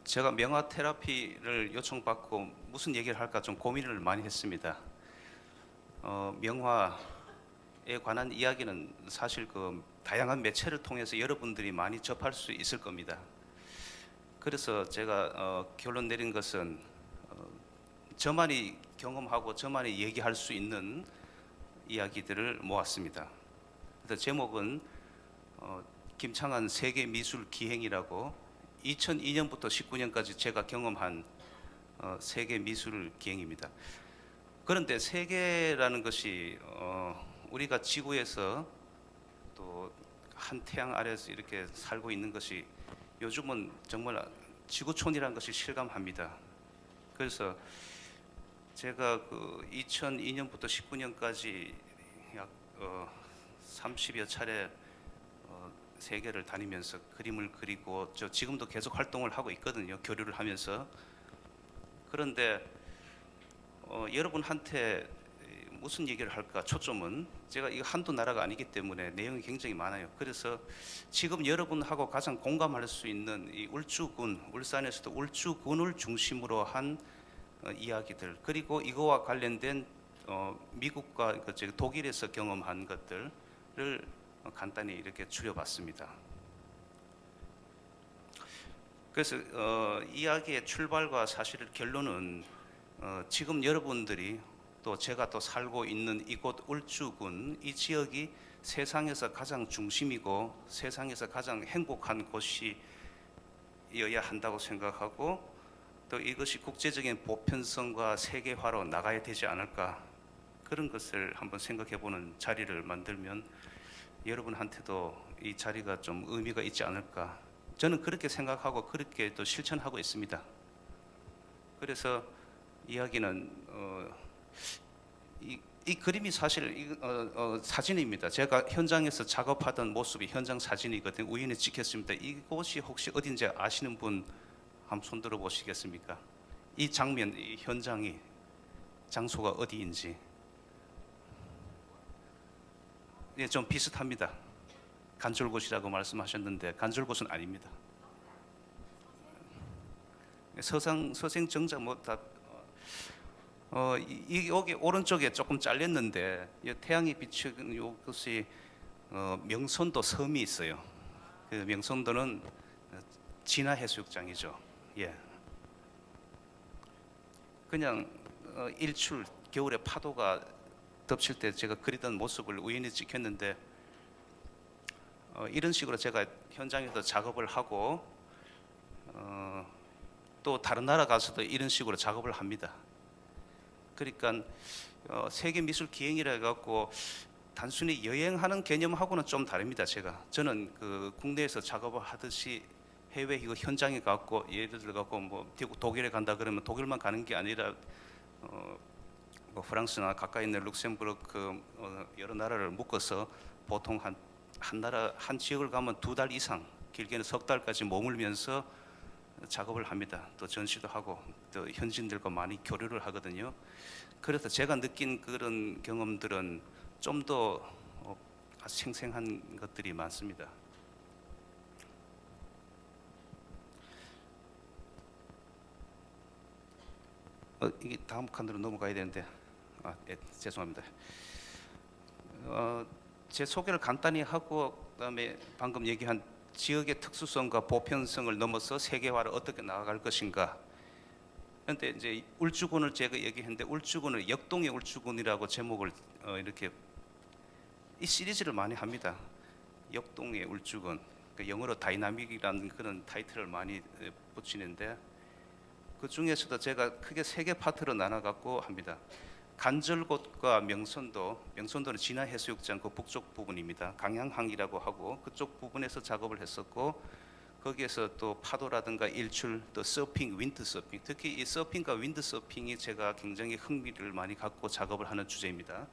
제가 명화 테라피를 요청받고 무슨 얘기를 할까 좀 고민을 많이 했습니다. 명화에 관한 이야기는 사실 그 다양한 매체를 통해서 여러분들이 많이 접할 수 있을 겁니다. 그래서 제가 결론 내린 것은 저만이 경험하고 저만이 얘기할 수 있는 이야기들을 모았습니다. 그래서 제목은 김창완 세계 미술 기행이라고 2002년부터 19년까지 제가 경험한 세계 미술 기행입니다. 그런데 세계라는 것이 우리가 지구에서 또 한 태양 아래에서 이렇게 살고 있는 것이 요즘은 정말 지구촌이라는 것이 실감합니다. 그래서 제가 그 2002년부터 19년까지 약 30여 차례 세계를 다니면서 그림을 그리고 저 지금도 계속 활동을 하고 있거든요. 교류를 하면서. 그런데 여러분한테 무슨 얘기를 할까? 초점은 제가 이거 한두 나라가 아니기 때문에 내용이 굉장히 많아요. 그래서 지금 여러분하고 가장 공감할 수 있는 이 울주군, 울산에서도 울주군을 중심으로 한 이야기들, 그리고 이거와 관련된 미국과 독일에서 경험한 것들을 간단히 이렇게 줄여봤습니다. 그래서 이야기의 출발과 사실 결론은 지금 여러분들이 또 제가 또 살고 있는 이곳 울주군, 이 지역이 세상에서 가장 중심이고 세상에서 가장 행복한 곳이어야 한다고 생각하고, 또 이것이 국제적인 보편성과 세계화로 나가야 되지 않을까, 그런 것을 한번 생각해보는 자리를 만들면 여러분한테도 이 자리가 좀 의미가 있지 않을까, 저는 그렇게 생각하고 그렇게 또 실천하고 있습니다. 그래서 이야기는 이 그림이 사실 사진입니다. 제가 현장에서 작업하던 모습이 현장 사진이거든요. 우연히 찍혔습니다. 이곳이 혹시 어딘지 아시는 분 한번 손 들어 보시겠습니까? 이 장면, 이 현장이 장소가 어디인지. 예, 좀 비슷합니다. 간절곶이라고 말씀하셨는데 간절곶은 아닙니다. 서생정자 뭐다 여기 오른쪽에 조금 잘렸는데 태양이 비추는 이것이 명선도 섬이 있어요. 그 명선도는 진화해수욕장이죠. 예. 그냥 일출 겨울에 파도가 덮칠 때 제가 그리던 모습을 우연히 찍혔는데 이런 식으로 제가 현장에서 작업을 하고 또 다른 나라 가서도 이런 식으로 작업을 합니다. 그러니까 세계 미술 기행이라 해갖고 단순히 여행하는 개념하고는 좀 다릅니다. 저는 그 국내에서 작업을 하듯이 해외 이거 현장에 갖고 예를 들어 갖고 뭐 독일에 간다 그러면 독일만 가는 게 아니라 뭐 프랑스나 가까이 있는 룩셈부르크 여러 나라를 묶어서 보통 한 나라 한 지역을 가면 2달 이상, 길게는 석 달까지 머물면서 작업을 합니다. 또 전시도 하고 또 현지인들과 많이 교류를 하거든요. 그래서 제가 느낀 그런 경험들은 좀 더 생생한 것들이 많습니다. 이게 다음 칸으로 넘어가야 되는데 예, 죄송합니다. 제 소개를 간단히 하고 그다음에 방금 얘기한 지역의 특수성과 보편성을 넘어서 세계화를 어떻게 나아갈 것인가. 그런데 이제 울주군을 제가 얘기했는데 울주군을 역동의 울주군이라고 제목을 이렇게 이 시리즈를 많이 합니다. 역동의 울주군, 그러니까 영어로 다이나믹이라는 그런 타이틀을 많이 붙이는데 그 중에서도 제가 크게 3개 파트로 나눠갖고 합니다. 간절곶과 명선도는 진화해수욕장 그 북쪽 부분입니다. 강양항이라고 하고 그쪽 부분에서 작업을 했었고, 거기에서 또 파도라든가 일출, 또 서핑, 윈드서핑, 특히 이 서핑과 윈드서핑이 제가 굉장히 흥미를 많이 갖고 작업을 하는 주제입니다.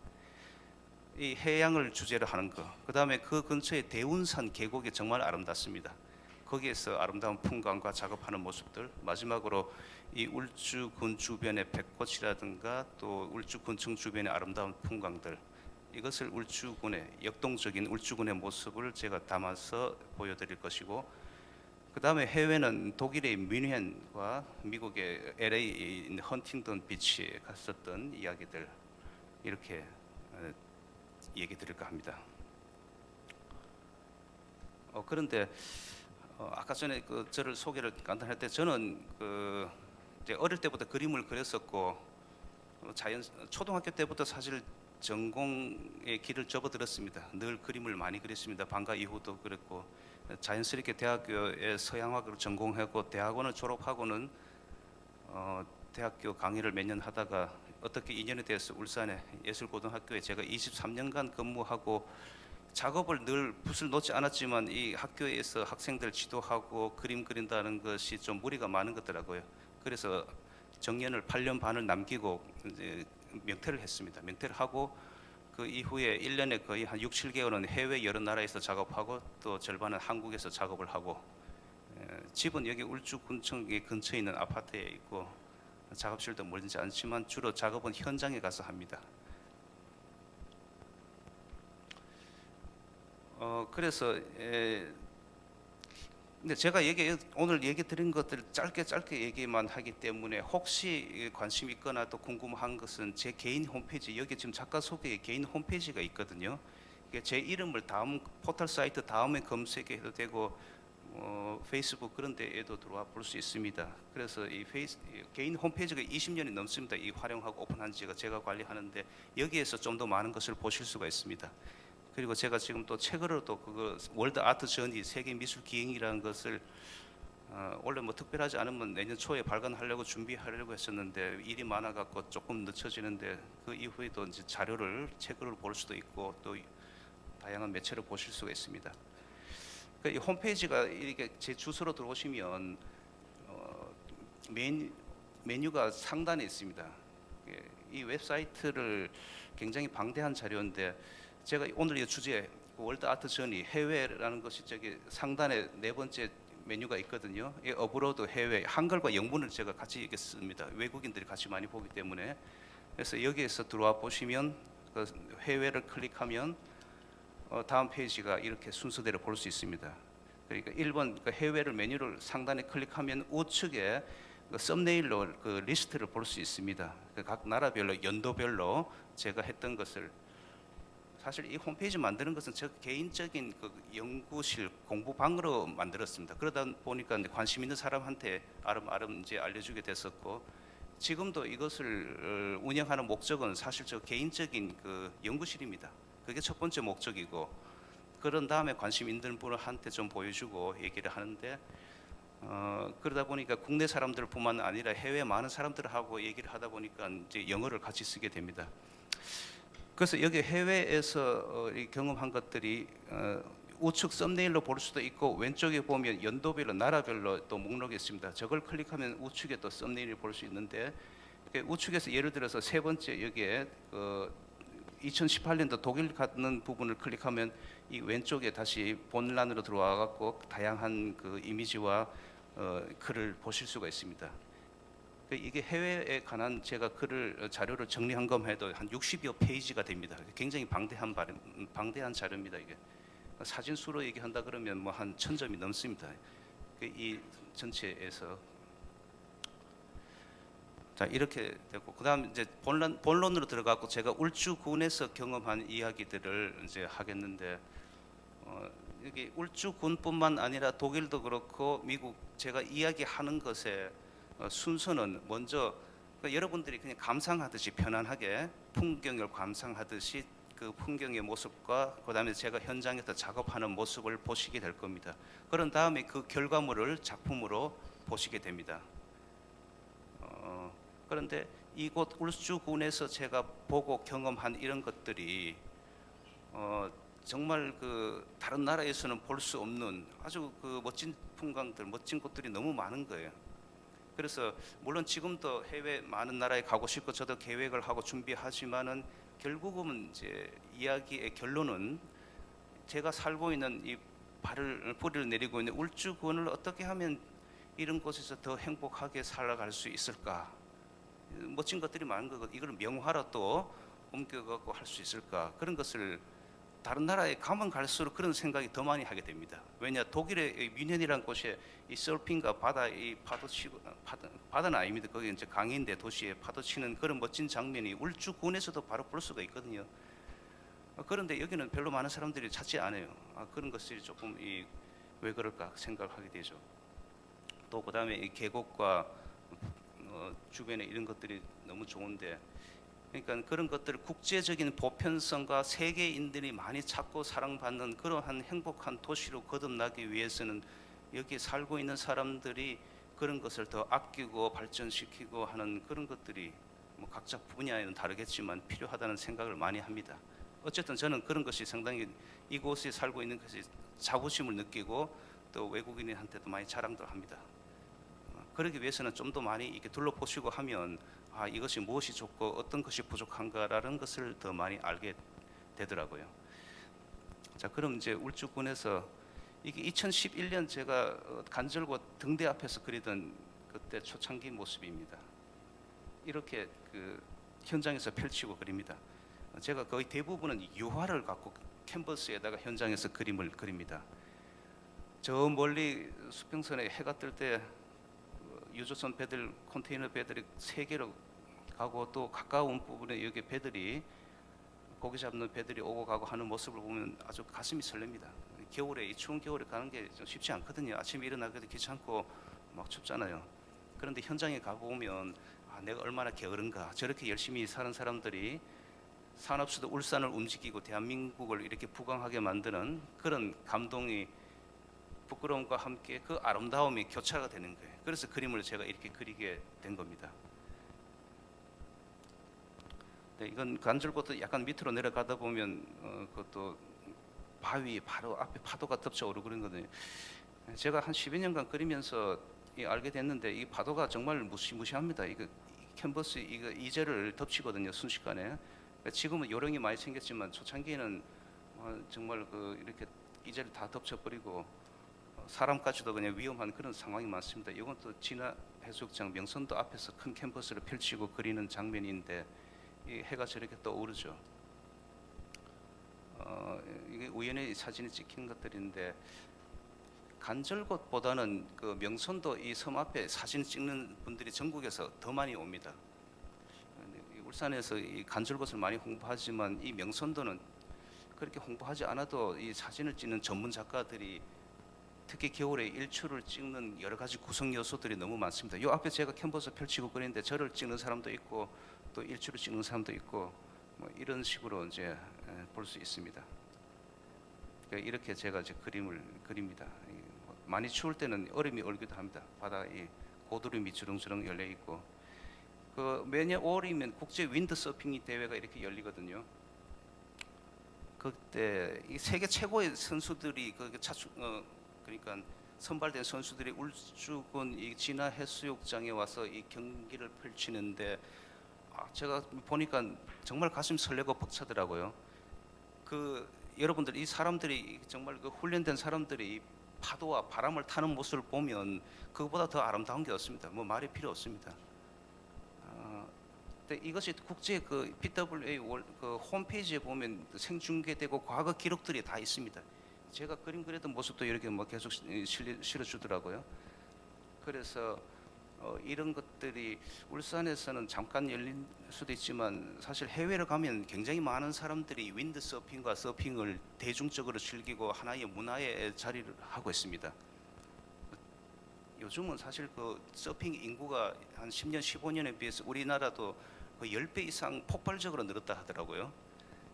이 해양을 주제로 하는 거, 그 다음에 그 근처에 대운산 계곡이 정말 아름답습니다. 거기에서 아름다운 풍광과 작업하는 모습들, 마지막으로 이 울주군 주변의 백꽃이라든가 또 울주군청 주변의 아름다운 풍광들, 이것을 울주군의 역동적인 울주군의 모습을 제가 담아서 보여드릴 것이고, 그다음에 해외는 독일의 뮌헨과 미국의 LA 있는 헌팅턴 비치에 갔었던 이야기들 이렇게 얘기 드릴까 합니다. 그런데 아까 전에 그 저를 소개를 간단할 때 저는 그 이제 어릴 때부터 그림을 그렸었고 초등학교 때부터 사실 전공의 길을 접어들었습니다. 늘 그림을 많이 그렸습니다. 방과 이후도 그랬고 자연스럽게 대학교에 서양학을 전공하고 대학원을 졸업하고는 대학교 강의를 몇 년 하다가 어떻게 인연이 돼서 울산의 예술고등학교에 제가 23년간 근무하고 작업을 늘 붓을 놓지 않았지만 이 학교에서 학생들 지도하고 그림 그린다는 것이 좀 무리가 많은 것더라고요. 그래서 정년을 8년 반을 남기고 이제 명퇴를 했습니다. 명퇴를 하고 그 이후에 1년에 거의 한 6, 7개월은 해외 여러 나라에서 작업하고 또 절반은 한국에서 작업을 하고 집은 여기 울주군청 근처에 있는 아파트에 있고 작업실도 멀지 않지만 주로 작업은 현장에 가서 합니다. 그래서 근데 제가 오늘 얘기 드린 것들 짧게 얘기만 하기 때문에 혹시 관심 있거나 또 궁금한 것은 제 개인 홈페이지 여기 지금 작가 소개에 개인 홈페이지가 있거든요. 이게 제 이름을 다음 포털 사이트 다음에 검색해도 되고 페이스북 그런 데에도 들어와 볼 수 있습니다. 그래서 이 개인 홈페이지가 20년이 넘습니다. 이 활용하고 오픈한 지가 제가 관리하는데 여기에서 좀 더 많은 것을 보실 수가 있습니다. 그리고 제가 지금 또 책으로도 그거 월드 아트 저니 세계 미술 기행이라는 것을 원래 뭐 특별하지 않으면 내년 초에 발간하려고 준비하려고 했었는데 일이 많아갖고 조금 늦춰지는데 그 이후에도 이제 자료를 책으로 볼 수도 있고 또 다양한 매체로 보실 수가 있습니다. 이 홈페이지가 이렇게 제 주소로 들어오시면 메뉴가 상단에 있습니다. 이 웹사이트를 굉장히 방대한 자료인데 제가 오늘 이 주제 월드 아트 저니 해외라는 것이 저기 상단에 네 번째 메뉴가 있거든요. 이 어브로드 해외 한글과 영문을 제가 같이 읽겠습니다. 외국인들이 같이 많이 보기 때문에 그래서 여기에서 들어와 보시면 그 해외를 클릭하면 다음 페이지가 이렇게 순서대로 볼 수 있습니다. 그러니까 1번 그 해외를 메뉴를 상단에 클릭하면 우측에 그 썸네일로 그 리스트를 볼 수 있습니다. 각 나라별로 연도별로 제가 했던 것을 사실 이 홈페이지 만드는 것은 제 개인적인 그 연구실 공부방으로 만들었습니다. 그러다 보니까 관심 있는 사람한테 아름아름 이제 알려주게 됐었고 지금도 이것을 운영하는 목적은 사실 저 개인적인 그 연구실입니다. 그게 첫 번째 목적이고 그런 다음에 관심 있는 분한테 좀 보여주고 얘기를 하는데 그러다 보니까 국내 사람들뿐만 아니라 해외 많은 사람들하고 얘기를 하다 보니까 이제 영어를 같이 쓰게 됩니다. 그래서 여기 해외에서 경험한 것들이 우측 썸네일로 볼 수도 있고 왼쪽에 보면 연도별로 나라별로 또 목록이 있습니다. 저걸 클릭하면 우측에 또 썸네일을 볼 수 있는데 우측에서 예를 들어서 세 번째 여기에 2018년도 독일 가는 부분을 클릭하면 이 왼쪽에 다시 본란으로 들어와 갖고 다양한 그 이미지와 글을 보실 수가 있습니다. 이게 해외에 관한 제가 글을 자료를 정리한 것만 해도 한 60여 페이지가 됩니다. 굉장히 방대한 자료입니다. 이게 사진 수로 얘기한다 그러면 뭐 한 1000점이 넘습니다. 이 전체에서 자 이렇게 되고 그다음 이제 본론으로 들어가고 제가 울주군에서 경험한 이야기들을 이제 하겠는데 여기 울주군뿐만 아니라 독일도 그렇고 미국 제가 이야기하는 것에 순서는 먼저 여러분들이 그냥 감상하듯이 편안하게 풍경을 감상하듯이 그 풍경의 모습과 그다음에 제가 현장에서 작업하는 모습을 보시게 될 겁니다. 그런 다음에 그 결과물을 작품으로 보시게 됩니다. 그런데 이곳 울주군에서 제가 보고 경험한 이런 것들이 정말 그 다른 나라에서는 볼 수 없는 아주 그 멋진 풍광들, 멋진 곳들이 너무 많은 거예요. 그래서 물론 지금도 해외 많은 나라에 가고 싶고 저도 계획을 하고 준비하지만은 결국은 이제 이야기의 결론은 제가 살고 있는 이 뿌리를 내리고 있는 울주군을 어떻게 하면 이런 곳에서 더 행복하게 살아갈 수 있을까? 멋진 것들이 많은 거 이걸 명화로 또 옮겨갖고 할 수 있을까? 그런 것을 다른 나라에 가면 갈수록 그런 생각이 더 많이 하게 됩니다. 왜냐, 독일의 뮌헨이라는 곳에 이 서핑과 바다 이 파도 치고 바다는 아닙니다. 거기 이제 강인데 도시에 파도 치는 그런 멋진 장면이 울주군에서도 바로 볼 수가 있거든요. 그런데 여기는 별로 많은 사람들이 찾지 않아요. 그런 것들이 조금 왜 그럴까 생각하게 되죠. 또 그다음에 이 계곡과 주변에 이런 것들이 너무 좋은데, 그러니까 그런 것들 국제적인 보편성과 세계인들이 많이 찾고 사랑받는 그러한 행복한 도시로 거듭나기 위해서는 여기 살고 있는 사람들이 그런 것을 더 아끼고 발전시키고 하는 그런 것들이 뭐 각자 분야에는 다르겠지만 필요하다는 생각을 많이 합니다. 어쨌든 저는 그런 것이 상당히 이곳에 살고 있는 것이 자부심을 느끼고 또 외국인한테도 많이 자랑도 합니다. 그러기 위해서는 좀 더 많이 이렇게 둘러보시고 하면 이것이 무엇이 좋고 어떤 것이 부족한가라는 것을 더 많이 알게 되더라고요. 자, 그럼 이제 울주군에서 이게 2011년 제가 간절곶 등대 앞에서 그리던 그때 초창기 모습입니다. 이렇게 그 현장에서 펼치고 그립니다. 제가 거의 대부분은 유화를 갖고 캔버스에다가 현장에서 그림을 그립니다. 저 멀리 수평선에 해가 뜰 때 유조선 배들, 컨테이너 배들이 3개로 가고 또 가까운 부분에 여기 배들이 고기 잡는 배들이 오고 가고 하는 모습을 보면 아주 가슴이 설렙니다. 겨울에 이 추운 겨울에 가는 게 좀 쉽지 않거든요. 아침에 일어나기도 귀찮고 막 춥잖아요. 그런데 현장에 가보면 내가 얼마나 게으른가. 저렇게 열심히 사는 사람들이 산업수도 울산을 움직이고 대한민국을 이렇게 부강하게 만드는 그런 감동이 부끄러움과 함께 그 아름다움이 교차가 되는 거예요. 그래서 그림을 제가 이렇게 그리게 된 겁니다. 네, 이건 간절곶도 약간 밑으로 내려가다 보면 그것도 바위 바로 앞에 파도가 덮쳐오르고 그런 거거든요. 제가 한 10여 년간 그리면서 알게 됐는데 이 파도가 정말 무시무시합니다. 이거 캔버스 이거 이젤을 덮치거든요, 순식간에. 지금은 요령이 많이 생겼지만 초창기에는 정말 이렇게 이젤을 다 덮쳐버리고 사람까지도 그냥 위험한 그런 상황이 많습니다. 이건 또 진화 해수욕장 명선도 앞에서 큰 캔버스를 펼치고 그리는 장면인데 이 해가 저렇게 떠오르죠. 이게 우연히 사진이 찍힌 것들인데 간절곶보다는 그 명선도 이 섬 앞에 사진 찍는 분들이 전국에서 더 많이 옵니다. 울산에서 이 간절곶을 많이 홍보하지만 이 명선도는 그렇게 홍보하지 않아도 이 사진을 찍는 전문 작가들이 특히 겨울에 일출을 찍는 여러 가지 구성 요소들이 너무 많습니다. 이 앞에 제가 캔버스 펼치고 그랬는데 저를 찍는 사람도 있고 또 일출을 찍는 사람도 있고 뭐 이런 식으로 이제 볼 수 있습니다. 그러니까 이렇게 제가 이제 그림을 그립니다. 많이 추울 때는 얼음이 얼기도 합니다. 바다에 고드름이 주렁주렁 열려 있고 그 매년 5월이면 국제 윈드 서핑 대회가 이렇게 열리거든요. 그때 이 세계 최고의 선수들이 그러니까 선발된 선수들이 울주군 이 진화 해수욕장에 와서 이 경기를 펼치는데 제가 보니까 정말 가슴이 설레고 벅차더라고요. 여러분들 이 사람들이 정말 그 훈련된 사람들이 파도와 바람을 타는 모습을 보면 그것보다 더 아름다운 게 없습니다. 뭐 말이 필요 없습니다. 근데 이것이 국제 그 PWA 그 홈페이지에 보면 생중계되고 과거 기록들이 다 있습니다. 제가 그림 그렸던 모습도 이렇게 뭐 계속 실어주더라고요. 그래서 이런 것들이 울산에서는 잠깐 열린 수도 있지만 사실 해외를 가면 굉장히 많은 사람들이 윈드 서핑과 서핑을 대중적으로 즐기고 하나의 문화의 자리를 하고 있습니다. 요즘은 사실 그 서핑 인구가 한 10년, 15년에 비해서 우리나라도 그 10배 이상 폭발적으로 늘었다 하더라고요.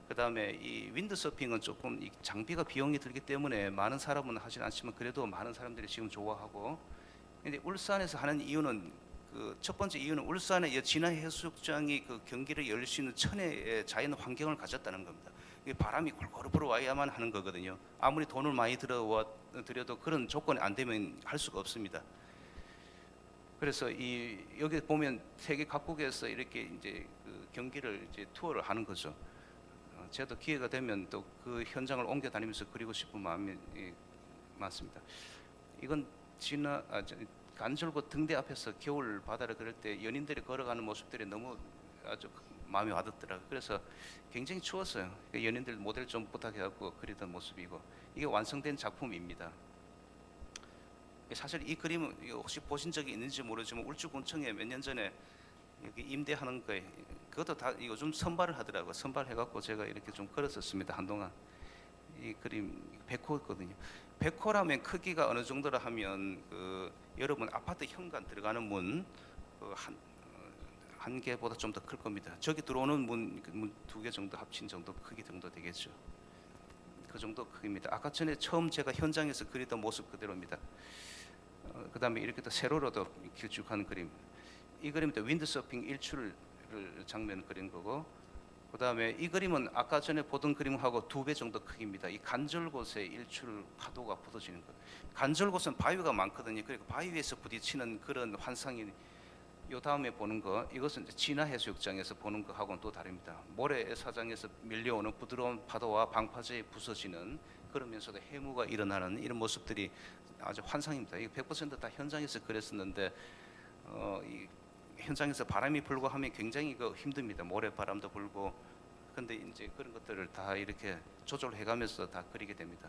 그 다음에 이 윈드서핑은 조금 이 장비가 비용이 들기 때문에 많은 사람은 하진 않지만 그래도 많은 사람들이 지금 좋아하고, 근데 울산에서 하는 이유는 그 첫 번째 이유는 울산의 진화 해수욕장이 그 경기를 열 수 있는 천혜의 자연 환경을 가졌다는 겁니다. 이게 바람이 골고루 불어와야만 하는 거거든요. 아무리 돈을 많이 들여도 그런 조건이 안 되면 할 수가 없습니다. 그래서 여기 보면 세계 각국에서 이렇게 이제 그 경기를 이제 투어를 하는 거죠. 저도 기회가 되면 또 그 현장을 옮겨 다니면서 그리고 싶은 마음이 많습니다. 이건 간절곶 등대 앞에서 겨울 바다를 그릴 때 연인들이 걸어가는 모습들이 너무 아주 마음에 와닿더라고요. 그래서 굉장히 추웠어요. 연인들 모델 좀 부탁해갖고 그리던 모습이고 이게 완성된 작품입니다. 사실 이 그림은 혹시 보신 적이 있는지 모르지만 울주군청에 몇 년 전에 여기 임대하는 거에 그것도 다 요즘 선발을 하더라고요. 선발해갖고 제가 이렇게 좀 걸었었습니다. 한동안. 이 그림 백호거든요. 백호라면 크기가 어느 정도라 하면 여러분 아파트 현관 들어가는 문 한 개보다 좀 더 클 겁니다. 저기 들어오는 문 두 개 정도 합친 정도 크기 정도 되겠죠. 그 정도 크기입니다. 아까 전에 처음 제가 현장에서 그리던 모습 그대로입니다. 그 다음에 이렇게 또 세로로도 길쭉한 그림. 이 그림도 윈드서핑 일출을 장면 그린 거고, 그 다음에 이 그림은 아까 전에 보던 그림하고 2배 정도 크기입니다. 이 간절곶에 일출 파도가 부서지는 거. 간절곶은 바위가 많거든요. 그리고 바위에서 부딪히는 그런 환상이 요 다음에 보는 거, 이것은 이제 진화해수욕장에서 보는 거하고는 또 다릅니다. 모래사장에서 밀려오는 부드러운 파도와 방파제에 부서지는, 그러면서도 해무가 일어나는 이런 모습들이 아주 환상입니다. 이게 100% 다 현장에서 그렸었는데 이 현장에서 바람이 불고 하면 굉장히 힘듭니다. 모래바람도 불고. 근데 이제 그런 것들을 다 이렇게 조절해가면서 다 그리게 됩니다.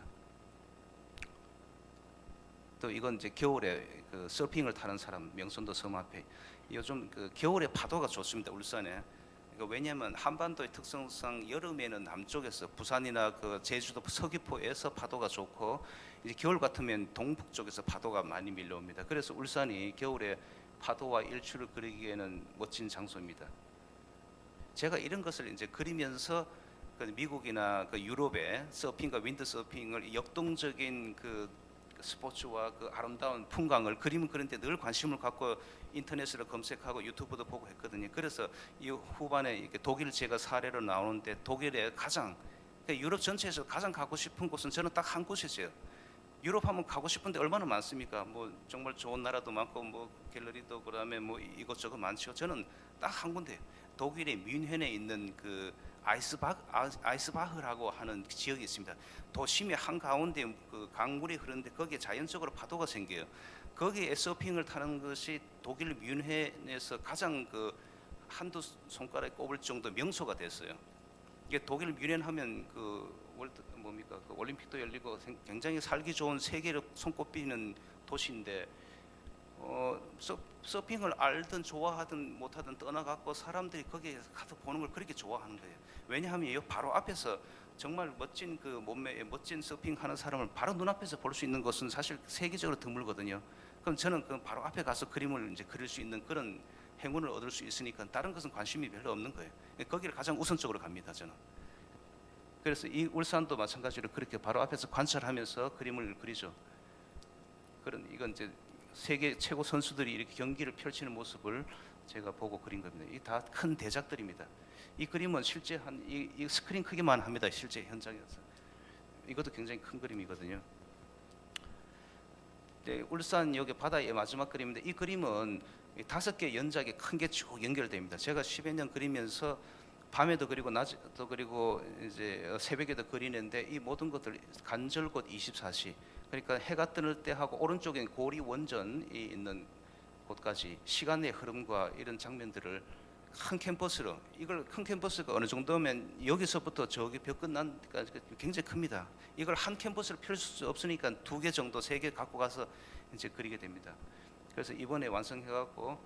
또 이건 이제 겨울에 서핑을 타는 사람, 명선도 섬 앞에 요즘 겨울에 파도가 좋습니다. 울산에. 왜냐하면 한반도의 특성상 여름에는 남쪽에서 부산이나 제주도 서귀포에서 파도가 좋고, 이제 겨울 같으면 동북 쪽에서 파도가 많이 밀려옵니다. 그래서 울산이 겨울에 파도와 일출을 그리기에는 멋진 장소입니다. 제가 이런 것을 이제 그리면서 미국이나 유럽의 서핑과 윈드 서핑을 역동적인 스포츠와 아름다운 풍광을 그림을 그리는데 늘 관심을 갖고 인터넷으로 검색하고 유튜브도 보고 했거든요. 그래서 이 후반에 이렇게 독일 제가 사례로 나오는데, 독일의 가장 유럽 전체에서 가장 가고 싶은 곳은 저는 딱 한 곳이죠. 유럽 하면 가고 싶은데 얼마나 많습니까? 뭐 정말 좋은 나라도 많고 뭐 갤러리도 그다음에 뭐 이것저것 많죠. 저는 딱 한 군데, 독일의 뮌헨에 있는 아이스바흐라고 하는 지역이 있습니다. 도심의 한 가운데 강물이 흐르는데 거기에 자연적으로 파도가 생겨요. 거기에 서핑을 타는 것이 독일 뮌헨에서 가장 한두 손가락에 꼽을 정도 명소가 됐어요. 이게 독일 뮌헨 하면 올림픽도 열리고 굉장히 살기 좋은 세계로 손꼽히는 도시인데, 서핑을 알든 좋아하든 못하든 떠나갖고 사람들이 거기에 가서 보는 걸 그렇게 좋아하는 거예요. 왜냐하면 이 바로 앞에서 정말 멋진 몸매에 멋진 서핑하는 사람을 바로 눈앞에서 볼 수 있는 것은 사실 세계적으로 드물거든요. 그럼 저는 바로 앞에 가서 그림을 이제 그릴 수 있는 그런 행운을 얻을 수 있으니까 다른 것은 관심이 별로 없는 거예요. 거기를 가장 우선적으로 갑니다, 저는. 그래서 이 울산도 마찬가지로 그렇게 바로 앞에서 관찰하면서 그림을 그리죠. 이건 이제 세계 최고 선수들이 이렇게 경기를 펼치는 모습을 제가 보고 그린 겁니다. 이 다 큰 대작들입니다. 이 그림은 실제 이 스크린 크기만 합니다. 실제 현장에서. 이것도 굉장히 큰 그림이거든요. 네, 울산 여기 바다의 마지막 그림인데, 이 그림은 5개 연작이 큰 게 쭉 연결됩니다. 제가 10여 년 그리면서 밤에도 그리고 낮에도 그리고 이제 새벽에도 그리는데, 이 모든 것들 간절곶 24시, 그러니까 해가 뜨는 때하고 오른쪽엔 고리 원전이 있는 곳까지 시간의 흐름과 이런 장면들을 큰 캠퍼스로, 이걸 큰 캠퍼스가 어느 정도면 여기서부터 저기 벽 끝난 데까지 굉장히 큽니다. 이걸 한 캠퍼스로 펼 수 없으니까 2개 정도 3개 갖고 가서 이제 그리게 됩니다. 그래서 이번에 완성해갖고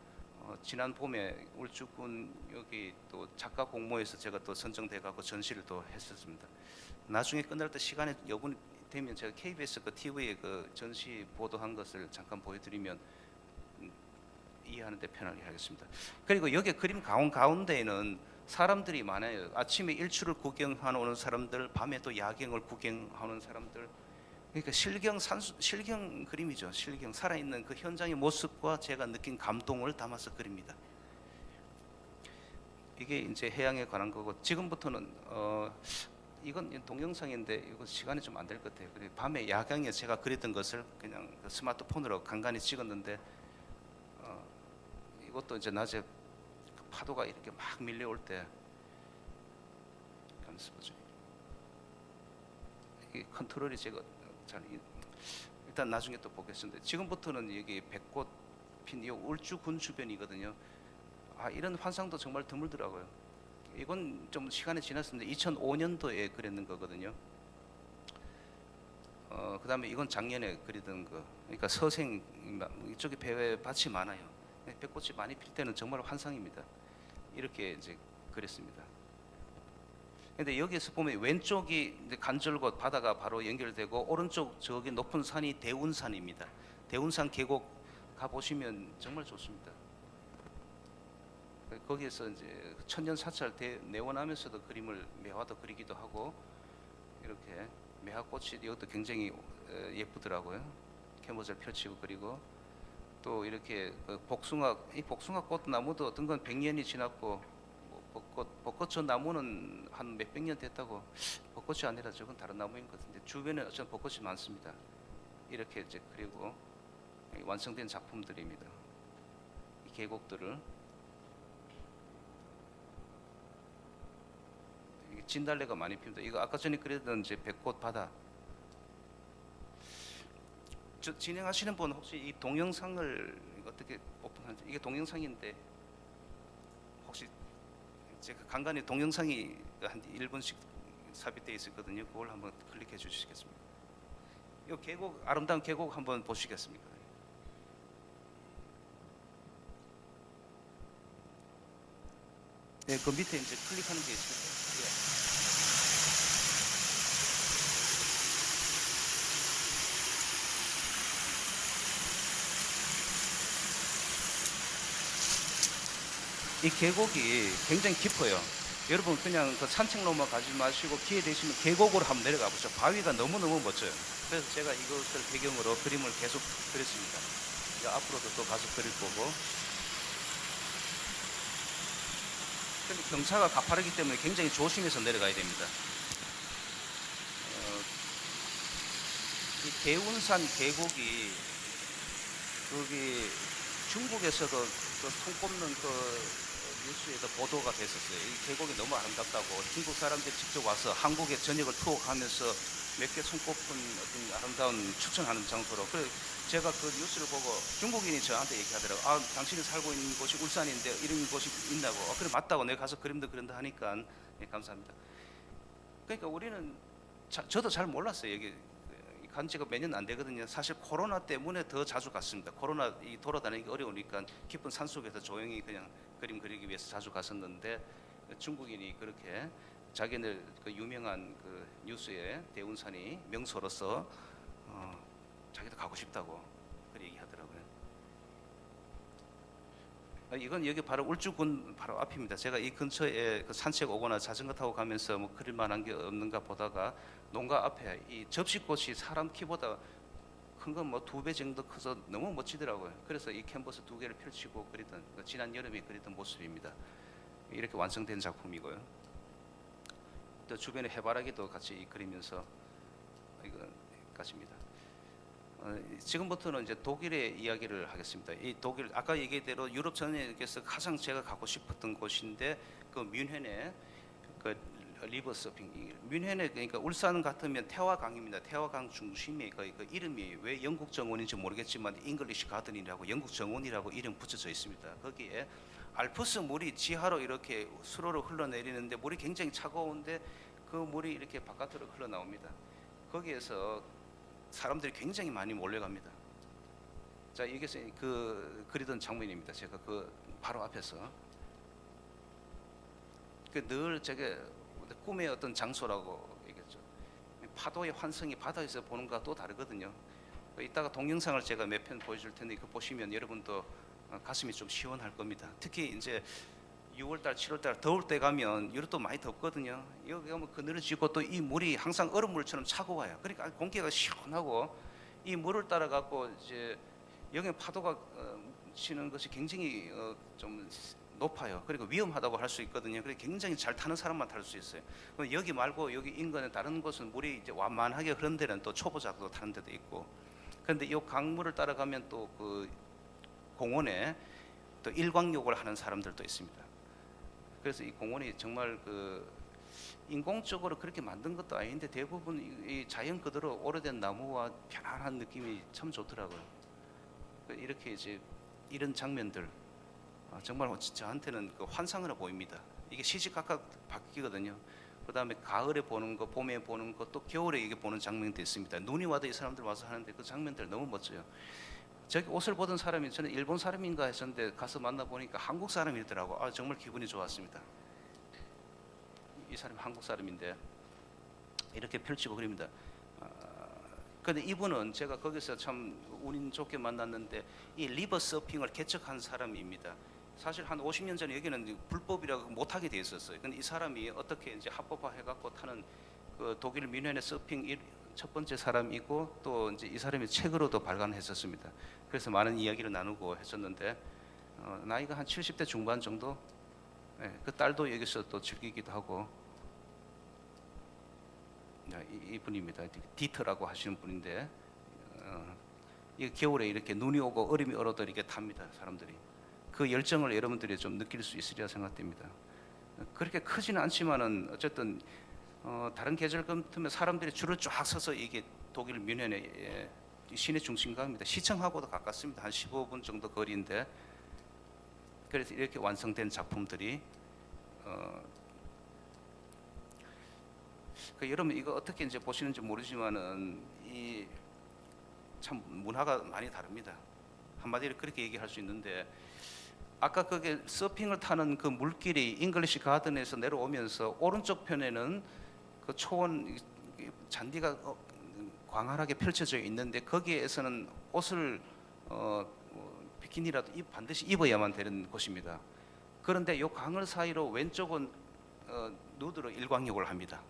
지난 봄에 울주군 여기 또 작가 공모에서 제가 또 선정돼갖고 전시를 또 했었습니다. 나중에 끝날 때 시간이 여분 되면 제가 KBS TV에 전시 보도한 것을 잠깐 보여드리면 이해하는 데 편하게 하겠습니다. 그리고 여기 그림 가운데에는 사람들이 많아요. 아침에 일출을 구경하러 오는 사람들, 밤에 또 야경을 구경하는 사람들. 그러니까 실경 그림이죠. 실경, 살아있는 그 현장의 모습과 제가 느낀 감동을 담아서 그립니다. 이게 이제 해양에 관한 거고, 지금부터는 이건 동영상인데 이거 시간이 좀 안 될 것 같아요. 그리고 밤에 야경에 제가 그렸던 것을 그냥 스마트폰으로 간간히 찍었는데, 이것도 이제 낮에 파도가 이렇게 막 밀려올 때, 이 컨트롤이 제가 잘 일단 나중에 또 보겠습니다. 지금부터는 여기 백꽃 핀 이 울주군 주변이거든요. 이런 환상도 정말 드물더라고요. 이건 좀 시간이 지났습니다. 2005년도에 그렸는 거거든요. 그다음에 이건 작년에 그리던 거. 그러니까 서생 이쪽에 배밭이 많아요. 배꽃이 많이 필 때는 정말 환상입니다. 이렇게 이제 그렸습니다. 근데 여기에서 보면 왼쪽이 이제 간절곶 바다가 바로 연결되고 오른쪽 저기 높은 산이 대운산입니다. 대운산 계곡 가 보시면 정말 좋습니다. 거기에서 이제 천년 사찰 내원하면서도 그림을 매화도 그리기도 하고 이렇게 매화꽃이 이것도 굉장히 예쁘더라고요. 캔버스를 펼치고 그리고 또 이렇게 이 복숭아꽃 나무도 어떤 건 100년이 지났고 벚꽃 나무는 한 몇백 년 됐다고 벚꽃이 아니라 저건 다른 나무인 것 같은데 주변에 어쩐 벚꽃이 많습니다. 이렇게 이제 그리고 완성된 작품들입니다. 이 계곡들을 진달래가 많이 핍니다. 이거 아까 전에 그랬던 이제 백꽃 바다. 진행하시는 분 혹시 이 동영상을 어떻게 오픈하는지 이게 동영상인데 혹시 제가 간간히 동영상이 한 1분씩 삽입되어 있었거든요. 그걸 한번 클릭해 주시겠습니까? 이 계곡 아름다운 계곡 한번 보시겠습니까? 네, 그 밑에 이제 클릭하는 게 있습니다. 이 계곡이 굉장히 깊어요. 여러분 그냥 그 산책로만 가지 마시고 기회 되시면 계곡으로 한번 내려가 보죠. 바위가 너무너무 멋져요. 그래서 제가 이것을 배경으로 그림을 계속 그렸습니다. 앞으로도 또 가서 그릴 거고. 근데 경사가 가파르기 때문에 굉장히 조심해서 내려가야 됩니다. 이 대운산 계곡이 거기 중국에서도 그 손꼽는 그 뉴스에도 보도가 됐었어요. 이 계곡이 너무 아름답다고 중국 사람들이 직접 와서 한국의 전역을 투어하면서 몇 개 손꼽은 어떤 아름다운 추천하는 장소로. 그래서 제가 그 뉴스를 보고 중국인이 저한테 얘기하더라고. 아, 당신이 살고 있는 곳이 울산인데 이런 곳이 있나고. 그래 맞다고 내가 가서 그림도 그린다 하니까 네, 감사합니다. 그러니까 우리는 저도 잘 몰랐어요. 여기 간 지가 몇 년 안 되거든요. 사실 코로나 때문에 더 자주 갔습니다. 코로나 돌아다니기 어려우니까 깊은 산속에서 조용히 그냥 그림 그리기 위해서 자주 갔었는데 중국인이 그렇게 자기네 그 유명한 그 뉴스에 대운산이 명소로서 자기도 가고 싶다고 그 얘기하더라고요. 이건 여기 바로 울주군 바로 앞입니다. 제가 이 근처에 그 산책 오거나 자전거 타고 가면서 뭐 그릴 만한 게 없는가 보다가 농가 앞에 이 접시꽃이 사람 키보다 큰 건 뭐 2배 정도 커서 너무 멋지더라고요. 그래서 이 캔버스 2개를 펼치고 그리던 지난 여름에 그리던 모습입니다. 이렇게 완성된 작품이고요. 또 주변에 해바라기도 같이 그리면서 이거까지입니다. 지금부터는 이제 독일의 이야기를 하겠습니다. 이 독일 아까 얘기한 대로 유럽 전역에서 가장 제가 가고 싶었던 곳인데 그 뮌헨의 그 리버 서핑. 뮌헨에 그러니까 울산 같으면 태화강입니다. 태화강 중심에 그 이름이 왜 영국 정원인지 모르겠지만 잉글리시 가든이라고 영국 정원이라고 이름 붙여져 있습니다. 거기에 알프스 물이 지하로 이렇게 수로로 흘러내리는데 물이 굉장히 차가운데 그 물이 이렇게 바깥으로 흘러나옵니다. 거기에서 사람들이 굉장히 많이 몰려갑니다. 자, 이게 그 그리던 장면입니다. 제가 그 바로 앞에서 그 늘 제가 꿈의 어떤 장소라고 얘기했죠. 파도의 환성이 바다에서 보는 것과 또 다르거든요. 이따가 동영상을 제가 몇 편 보여줄 텐데 그 보시면 여러분도 가슴이 좀 시원할 겁니다. 특히 이제 6월달, 7월달 더울 때 가면 유럽도 많이 덥거든요. 여기 가면 그늘지고 또 이 물이 항상 얼음물처럼 차가워요. 그러니까 공기가 시원하고 이 물을 따라 갖고 이제 여기 파도가 치는 것이 굉장히 좀 높아요. 그리고 위험하다고 할 수 있거든요. 그래서 굉장히 잘 타는 사람만 탈 수 있어요. 여기 말고 여기 인근의 다른 곳은 물이 이제 완만하게 흐른 데는 또 초보자도 타는 데도 있고. 그런데 이 강물을 따라가면 또 그 공원에 또 일광욕을 하는 사람들도 있습니다. 그래서 이 공원이 정말 그 인공적으로 그렇게 만든 것도 아닌데 대부분 이 자연 그대로 오래된 나무와 편안한 느낌이 참 좋더라고요. 이렇게 이제 이런 장면들 정말 저한테는 그 환상으로 보입니다. 이게 시시각각 바뀌거든요. 그다음에 가을에 보는 거, 봄에 보는 거, 또 겨울에 이게 보는 장면도 있습니다. 눈이 와도 이 사람들 와서 하는데 그 장면들 너무 멋져요. 저기 옷을 보던 사람이 저는 일본 사람인가 했었는데 가서 만나 보니까 한국 사람이더라고. 아, 정말 기분이 좋았습니다. 이 사람이 한국 사람인데 이렇게 펼치고 그립니다. 근데 이분은 제가 거기서 참 운이 좋게 만났는데 이 리버 서핑을 개척한 사람입니다. 사실 한 50년 전에 여기는 불법이라고 못하게 돼 있었어요. 근데 이 사람이 어떻게 이제 합법화 해갖고 타는 그 독일 뮌헨의 서핑 첫 번째 사람이고 또 이제 이 사람이 책으로도 발간했었습니다. 그래서 많은 이야기를 나누고 했었는데 나이가 한 70대 중반 정도. 네, 그 딸도 여기서 또 즐기기도 하고. 이분입니다. 디터라고 하시는 분인데 이 겨울에 이렇게 눈이 오고 얼음이 얼어도 이렇게 탑니다. 사람들이 그 열정을 여러분들이 좀 느낄 수 있으리라 생각됩니다. 그렇게 크지는 않지만은 어쨌든 다른 계절 같으면 사람들이 줄을 쫙 서서 이게 독일 뮌헨의 시내 중심가입니다. 시청하고도 가깝습니다. 한 15분 정도 거리인데 그래서 이렇게 완성된 작품들이 여러분 이거 어떻게 이제 보시는지 모르지만은 이 참 문화가 많이 다릅니다. 한마디로 그렇게 얘기할 수 있는데 아까 그게 서핑을 타는 그 물길이 잉글리시 가든에서 내려오면서 오른쪽 편에는 그 초원 잔디가 광활하게 펼쳐져 있는데 거기에서는 옷을 비키니라도 반드시 입어야만 되는 곳입니다. 그런데 이 강을 사이로 왼쪽은 누드로 일광욕을 합니다.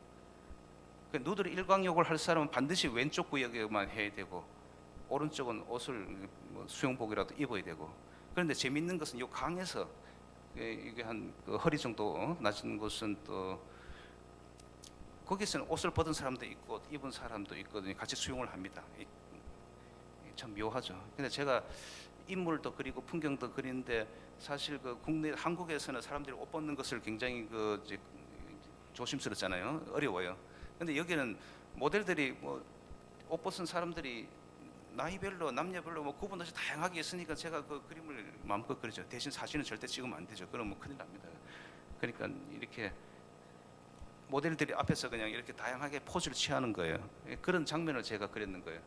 누드로 일광욕을 할 사람은 반드시 왼쪽 구역에만 해야 되고 오른쪽은 옷을 수영복이라도 입어야 되고. 그런데 재밌는 것은 이 강에서 이게 한 허리 정도 낮은 곳은 또 거기서는 옷을 벗은 사람도 있고 입은 사람도 있거든요. 같이 수영을 합니다. 참 묘하죠. 근데 제가 인물도 그리고 풍경도 그리는데 사실 그 국내 한국에서는 사람들이 옷 벗는 것을 굉장히 이제 조심스럽잖아요. 어려워요. 근데 여기는 모델들이 옷 벗은 사람들이 나이별로 남녀별로 구분 없이 다양하게 있으니까 제가 그 그림을 마음껏 그리죠. 대신 사진은 절대 찍으면 안 되죠. 그러면 큰일 납니다. 그러니까 이렇게 모델들이 앞에서 그냥 이렇게 다양하게 포즈를 취하는 거예요. 그런 장면을 제가 그렸는 거예요.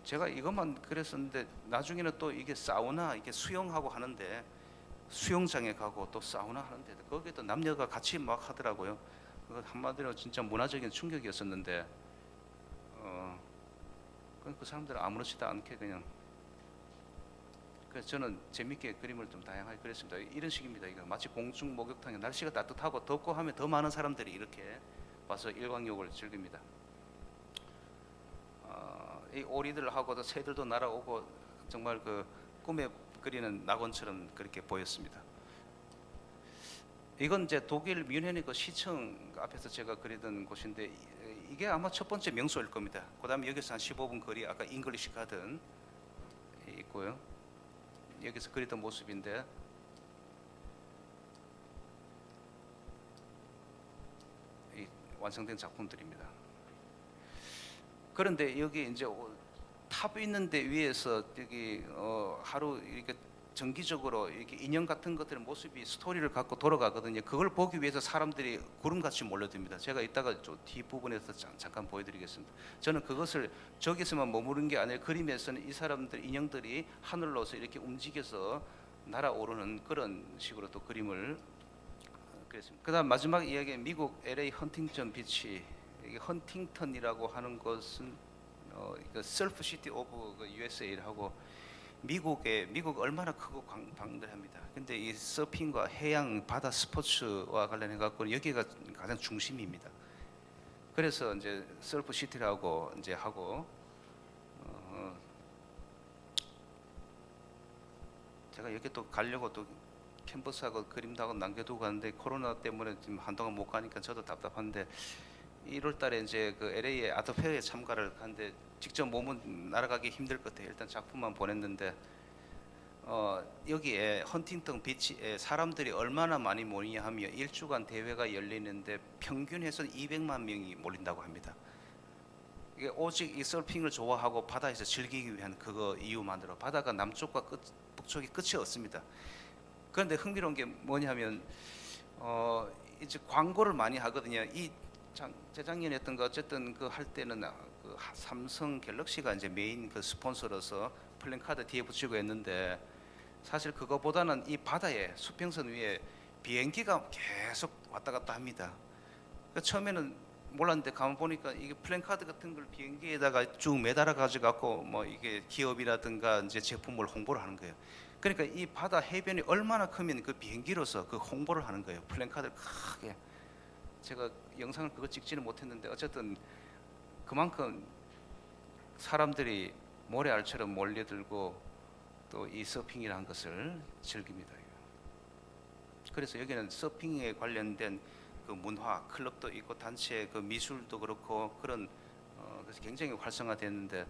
제가 이것만 그렸었는데 나중에는 또 이게 사우나 이게 수영하고 하는데 수영장에 가고 또 사우나 하는데 거기에도 남녀가 같이 막 하더라고요. 한마디로 진짜 문화적인 충격이었었는데 그 사람들은 아무렇지도 않게 그냥. 그래서 저는 재밌게 그림을 좀 다양하게 그렸습니다. 이런 식입니다. 이거 마치 공중 목욕탕에 날씨가 따뜻하고 덥고 하면 더 많은 사람들이 이렇게 와서 일광욕을 즐깁니다. 이 오리들하고도 새들도 날아오고 정말 그 꿈에 그리는 낙원처럼 그렇게 보였습니다. 이건 이제 독일 뮌헨의 그 시청 앞에서 제가 그리던 곳인데 이게 아마 첫 번째 명소일 겁니다. 그다음에 여기서 한 15분 거리 아까 잉글리시 가든 있고요. 여기서 그리던 모습인데 이 완성된 작품들입니다. 그런데 여기 이제 탑 있는데 위에서 여기 하루 이렇게 정기적으로 이렇게 인형 같은 것들의 모습이 스토리를 갖고 돌아가거든요. 그걸 보기 위해서 사람들이 구름같이 몰려듭니다. 제가 이따가 저 뒷부분에서 잠깐 보여드리겠습니다. 저는 그것을 저기서만 머무른 게 아니라 그림에서는 이 사람들 인형들이 하늘로서 이렇게 움직여서 날아오르는 그런 식으로 또 그림을 그랬습니다. 그다음 마지막 이야기 미국 LA 헌팅턴 비치. 이게 헌팅턴이라고 하는 것은 서프 시티 오브 USA라고 미국 얼마나 크고 방대합니다. 근데 이 서핑과 해양 바다 스포츠와 관련해 갖고 여기가 가장 중심입니다. 그래서 이제 서프 시티라고 이제 하고 제가 여기 또 가려고 또 캔버스하고 그림도 하고 남겨두고 가는데 코로나 때문에 지금 한동안 못 가니까 저도 답답한데 1월 달에 이제 그 LA의 아트페어에 참가를 하는데 직접 몸은 날아가기 힘들 것 같아요. 일단 작품만 보냈는데 여기에 헌팅턴 비치에 사람들이 얼마나 많이 모이냐 하면 일주간 대회가 열리는데 평균 해서 200만 명이 몰린다고 합니다. 이게 오직 이 서핑을 좋아하고 바다에서 즐기기 위한 그거 이유만으로 바다가 남쪽과 북쪽이 끝이 없습니다. 그런데 흥미로운 게 뭐냐면 이제 광고를 많이 하거든요. 재작년에 했던 거 어쨌든 그 할 때는 그 삼성 갤럭시가 이제 메인 그 스폰서로서 플랜카드 뒤에 붙이고 했는데 사실 그거보다는 이 바다에 수평선 위에 비행기가 계속 왔다 갔다 합니다. 그러니까 처음에는 몰랐는데 가만 보니까 이게 플랜카드 같은 걸 비행기에다가 쭉 매달아 가지고 뭐 이게 기업이라든가 이제 제품을 홍보를 하는 거예요. 그러니까 이 바다 해변이 얼마나 크면 그 비행기로서 그 홍보를 하는 거예요. 플랜카드를 크게. 제가 영상을 그거 찍지는 못했는데 어쨌든 그만큼 사람들이 모래알처럼 몰려들고 또 이 서핑이라는 것을 즐깁니다. 그래서 여기는 서핑에 관련된 그 문화, 클럽도 있고 단체 그 미술도 그렇고 그런 그래서 굉장히 활성화됐는데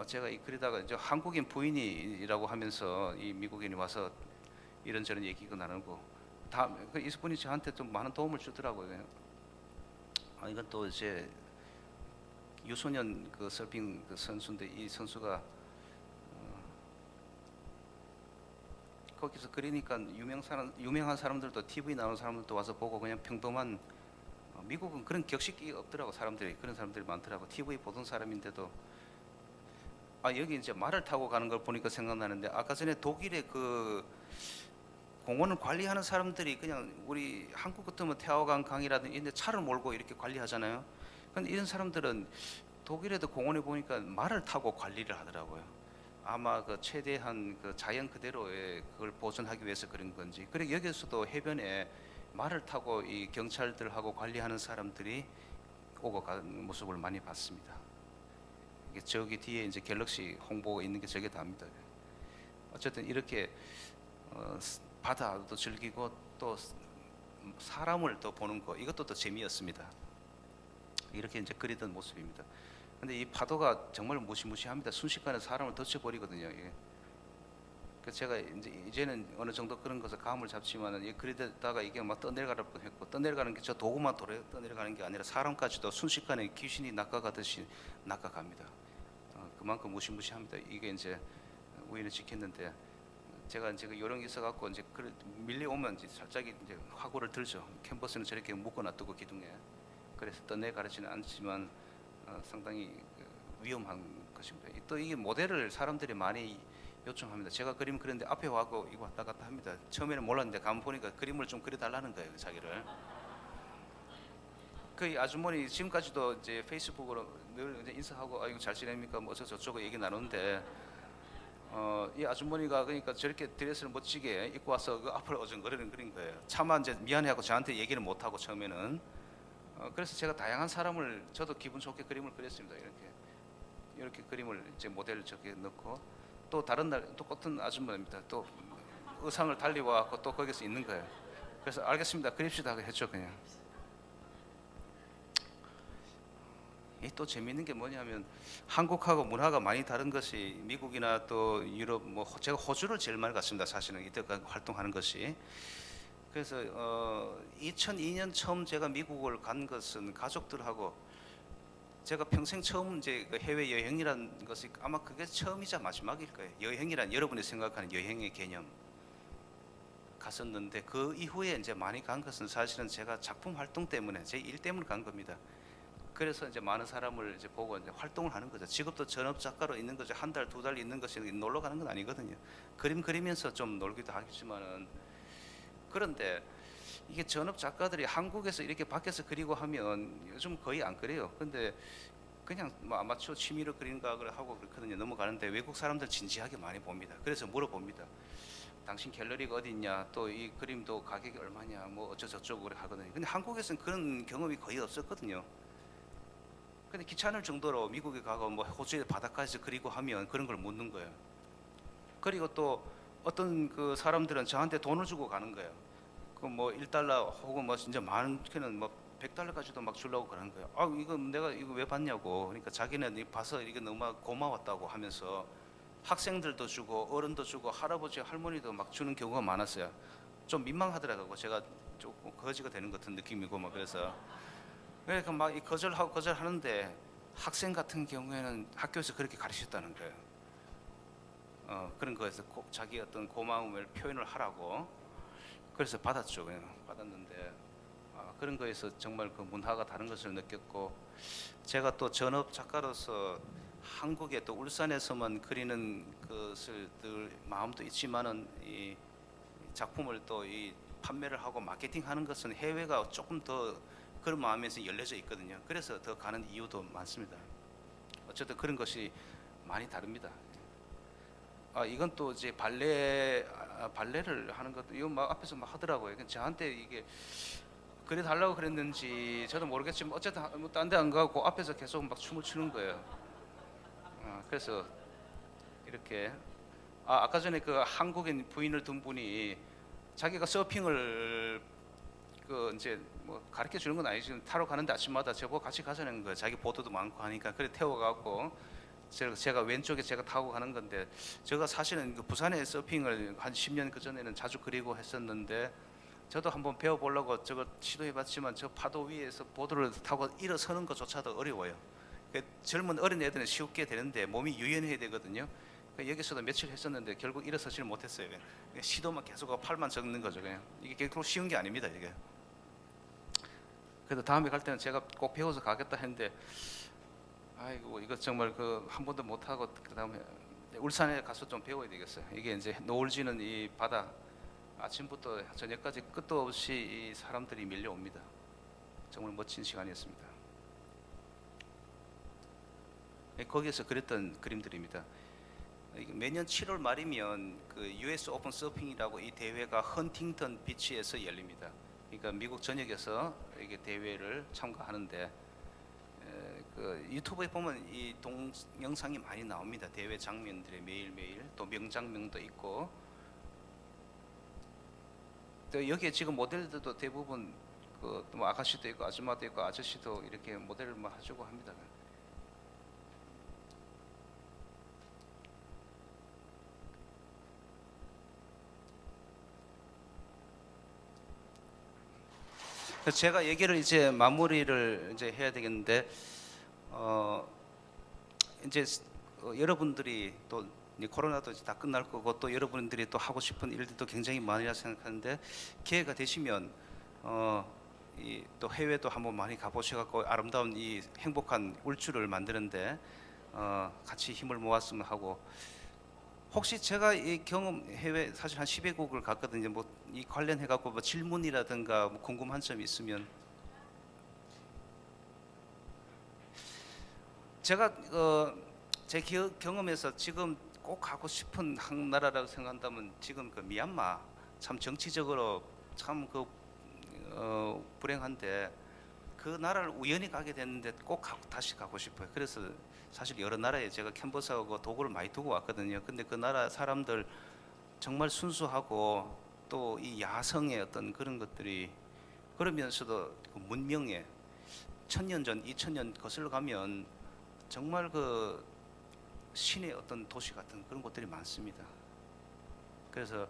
제가 그러다가 이제 한국인 부인이라고 하면서 이 미국인이 와서 이런저런 얘기가 나누고 이분이 저한테 좀 많은 도움을 주더라고요. 이건 또 이제 유소년 그 서핑 그 선수인데 이 선수가 거기서 그러니까 유명한 사람들도 TV 나오는 사람들도 와서 보고 그냥 평범한 미국은 그런 격식이 없더라고. 사람들이 그런 사람들이 많더라고. TV 보던 사람인데도 여기 이제 말을 타고 가는 걸 보니까 생각나는데 아까 전에 독일의 그 공원을 관리하는 사람들이 그냥 우리 한국 같으면 태화강 강이라든지 이런 데 차를 몰고 이렇게 관리하잖아요. 근데 이런 사람들은 독일에도 공원에 보니까 말을 타고 관리를 하더라고요. 아마 그 최대한 그 자연 그대로의 그걸 보존하기 위해서 그런 건지. 그리고 여기서도 해변에 말을 타고 이 경찰들하고 관리하는 사람들이 오고 가는 모습을 많이 봤습니다. 이게 저기 뒤에 이제 갤럭시 홍보가 있는 게 저게 답니다. 어쨌든 이렇게 바다도 즐기고 또 사람을 또 보는 거 이것도 또 재미였습니다. 이렇게 이제 그리던 모습입니다. 근데 이 파도가 정말 무시무시합니다. 순식간에 사람을 덮쳐버리거든요. 예. 그래서 제가 이제는 어느 정도 그런 것을 감을 잡지만은 그러다가 이게 막 떠내려갈 뻔했고 떠내려가는 게 저 도구만 떠내려가는 게 아니라 사람까지도 순식간에 귀신이 낚아가듯이 낚아갑니다. 그만큼 무시무시합니다. 이게 이제 우연히 지켰는데 제가 이제 그 요령이 있어갖고 이제 밀려오면 이제 살짝 이제 화구를 들죠. 캔버스는 저렇게 묶어놔두고 기둥에. 그래서 떠내가지는 않지만 상당히 위험한 것입니다. 또 이게 모델을 사람들이 많이 요청합니다. 제가 그림 그렸는데 앞에 와고 이거 왔다 갔다 합니다. 처음에는 몰랐는데 가만 보니까 그림을 좀 그려달라는 거예요, 자기를. 그 아주머니 지금까지도 이제 페이스북으로 늘 이제 인사하고 이거 잘 지냅니까? 뭐 저쩌고 얘기 나누는데 이 아주머니가 그러니까 저렇게 드레스를 멋지게 입고 와서 그 앞을 어정거리는 그린 거예요. 차마 이제 미안해하고 저한테 얘기를 못 하고 처음에는. 그래서 제가 다양한 사람을 저도 기분 좋게 그림을 그렸습니다. 이렇게 그림을 이제 모델 저기 넣고 또 다른 날 똑같은 아줌마입니다. 또 의상을 달리 와갖고 또 거기서 있는 거예요. 그래서 알겠습니다. 그립시다 했죠 그냥. 또 재미있는 게 뭐냐면 한국하고 문화가 많이 다른 것이 미국이나 또 유럽 뭐 제가 호주를 제일 많이 갔습니다. 사실은 이때까지 활동하는 것이. 그래서 2002년 처음 제가 미국을 간 것은 가족들하고 제가 평생 처음 이제 해외 여행이라는 것이 아마 그게 처음이자 마지막일 거예요. 여행이란 여러분이 생각하는 여행의 개념 갔었는데 그 이후에 이제 많이 간 것은 사실은 제가 작품 활동 때문에 제 일 때문에 간 겁니다. 그래서 이제 많은 사람을 이제 보고 이제 활동을 하는 거죠. 직업도 전업 작가로 있는 거죠. 한 달, 두 달 있는 것이 놀러 가는 건 아니거든요. 그림 그리면서 좀 놀기도 하겠지만은 그런데 이게 전업 작가들이 한국에서 이렇게 밖에서 그리고 하면 요즘 거의 안 그래요. 근데 그냥 뭐 아마추어 취미로 그리는 거 하고 그렇거든요. 넘어가는데 외국 사람들 진지하게 많이 봅니다. 그래서 물어봅니다. 당신 갤러리가 어디 있냐? 또 이 그림도 가격이 얼마냐? 뭐 어쩌저쩌고 하거든요. 근데 한국에서는 그런 경험이 거의 없었거든요. 근데 귀찮을 정도로 미국에 가고 뭐 호주의 바닷가에서 그리고 하면 그런 걸 묻는 거예요. 그리고 또 어떤 그 사람들은 저한테 돈을 주고 가는 거예요. 그 뭐 1달러 혹은 뭐 진짜 많게는 뭐 100달러까지도 막 주려고 그러는 거예요. 이거 내가 이거 왜 받냐고. 그러니까 자기는 봐서 이게 너무 고마웠다고 하면서 학생들도 주고 어른도 주고 할아버지 할머니도 막 주는 경우가 많았어요. 좀 민망하더라고요. 제가 조금 거지가 되는 것 같은 느낌이고 막 그래서 그러니까 막 거절하는데 학생 같은 경우에는 학교에서 그렇게 가르쳤다는 거예요. 그런 거에서 자기 어떤 고마움을 표현을 하라고 그래서 받았죠. 그냥 받았는데 그런 거에서 정말 그 문화가 다른 것을 느꼈고 제가 또 전업 작가로서 한국에 또 울산에서만 그리는 것을 늘 마음도 있지만은 이 작품을 또 이 판매를 하고 마케팅하는 것은 해외가 조금 더 그런 마음에서 열려져 있거든요. 그래서 더 가는 이유도 많습니다. 어쨌든 그런 것이 많이 다릅니다. 이건 또 이제 발레를 하는 것도 이거 막 앞에서 막 하더라고요. 저한테 이게 그래 달라고 그랬는지 저도 모르겠지만 어쨌든 뭐 딴 데 안 가고 앞에서 계속 막 춤을 추는 거예요. 그래서 이렇게 아까 전에 그 한국인 부인을 둔 분이 자기가 서핑을 그 이제 뭐 가르쳐 주는 건 아니지만 타러 가는데 아침마다 저보고 같이 가자는 거예요. 자기 보도도 많고 하니까 그래 태워가고 제가 왼쪽에 제가 타고 가는 건데 제가 사실은 그 부산에 서핑을 한 10년 그 전에는 자주 그리고 했었는데 저도 한번 배워보려고 저거 시도해봤지만 저 파도 위에서 보드를 타고 일어서는 것조차도 어려워요. 젊은 어린 애들은 쉽게 되는데 몸이 유연해야 되거든요. 여기서도 며칠 했었는데 결국 일어서지를 못했어요. 시도만 계속하고 팔만 적는 거죠. 그냥 이게 결국 쉬운 게 아닙니다. 이게. 그래도 다음에 갈 때는 제가 꼭 배워서 가겠다 했는데 아이고 이거 정말 그 한 번도 못 하고 그 다음에 울산에 가서 좀 배워야 되겠어요. 이게 이제 노을지는 이 바다 아침부터 저녁까지 끝도 없이 이 사람들이 밀려옵니다. 정말 멋진 시간이었습니다. 거기에서 그렸던 그림들입니다. 매년 7월 말이면 그 US 오픈 서핑이라고 이 대회가 헌팅턴 비치에서 열립니다. 그러니까 미국 전역에서 이게 대회를 참가하는데 그 유튜브에 보면 이 동영상이 많이 나옵니다. 대회 장면들이 매일매일 또 명장면도 있고 또 여기에 지금 모델들도 대부분 그뭐 아가씨도 있고 아줌마도 있고 아저씨도 이렇게 모델을 뭐 해주고 합니다. 그래서 제가 얘기를 이제 마무리를 이제 해야 되겠는데 이제 여러분들이 또 코로나도 이제 다 끝날 거고 또 여러분들이 또 하고 싶은 일들도 굉장히 많이라 생각하는데 기회가 되시면 또 해외도 한번 많이 가보셔갖고 아름다운 이 행복한 울주를 만드는데 같이 힘을 모았으면 하고 혹시 제가 이 경험 해외 사실 한 10개국을 갔거든요. 뭐 이 관련해 갖고 뭐 질문이라든가 뭐 궁금한 점이 있으면 제가 제 경험에서 지금 꼭 가고 싶은 한 나라라고 생각한다면 지금 그 미얀마 참 정치적으로 참 불행한데 그 나라를 우연히 가게 됐는데 꼭 다시 가고 싶어요. 그래서 사실 여러 나라에 제가 캔버스하고 도구를 많이 두고 왔거든요. 근데 그 나라 사람들 정말 순수하고 또 이 야성의 어떤 그런 것들이 그러면서도 그 문명에 1000년 전, 2000년 거슬러 가면 정말 그 신의 어떤 도시 같은 그런 곳들이 많습니다. 그래서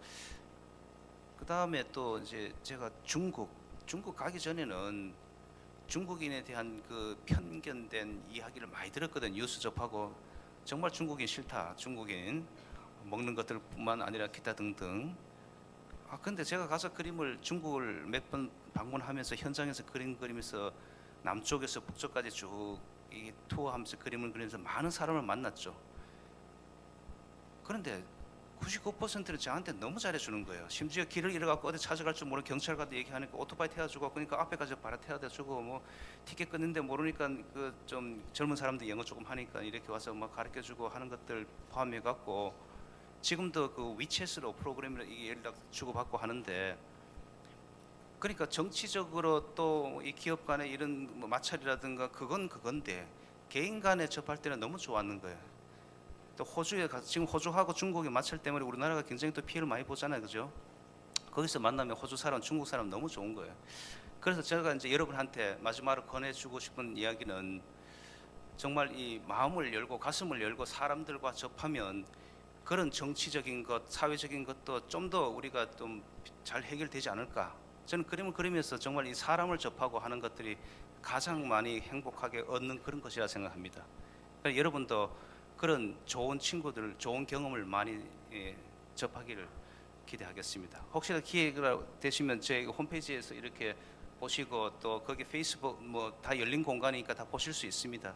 그 다음에 또 이제 제가 중국 가기 전에는 중국인에 대한 그 편견된 이야기를 많이 들었거든요. 뉴스 접하고 정말 중국인 싫다. 중국인 먹는 것들뿐만 아니라 기타 등등. 근데 제가 가서 그림을 중국을 몇 번 방문하면서 현장에서 그림에서 남쪽에서 북쪽까지 쭉 이 투어하면서 그림을 그리면서 많은 사람을 만났죠. 그런데 99%는 저한테 너무 잘해주는 거예요. 심지어 길을 잃어갖고 어디 찾아갈 줄 모르는 경찰과도 얘기하니까 오토바이 태워주고 그러니까 앞에까지 바로 태워주고 뭐 티켓 끊는데 모르니까 그 좀 젊은 사람들 영어 조금 하니까 이렇게 와서 막 가르쳐주고 하는 것들 포함해갖고 지금도 그 위챗으로 프로그램으로 이게 연락 주고받고 하는데 그러니까 정치적으로 또 이 기업 간의 이런 뭐 마찰이라든가 그건데 개인 간에 접할 때는 너무 좋았는 거예요. 또 호주에 가서 지금 호주하고 중국의 마찰 때문에 우리나라가 굉장히 또 피해를 많이 보잖아요, 그죠? 거기서 만나면 호주 사람, 중국 사람 너무 좋은 거예요. 그래서 제가 이제 여러분한테 마지막으로 권해주고 싶은 이야기는 정말 이 마음을 열고 가슴을 열고 사람들과 접하면 그런 정치적인 것, 사회적인 것도 좀 더 우리가 좀 잘 해결되지 않을까? 저는 그림을 그리면서 정말 이 사람을 접하고 하는 것들이 가장 많이 행복하게 얻는 그런 것이라 생각합니다. 그러니까 여러분도 그런 좋은 친구들, 좋은 경험을 많이 접하기를 기대하겠습니다. 혹시나 기회가 되시면 제 홈페이지에서 이렇게 보시고 또 거기 페이스북 뭐 다 열린 공간이니까 다 보실 수 있습니다.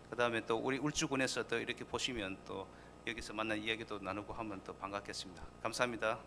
그다음에 또 우리 울주군에서 또 이렇게 보시면 또 여기서 만난 이야기도 나누고 하면 또 반갑겠습니다. 감사합니다.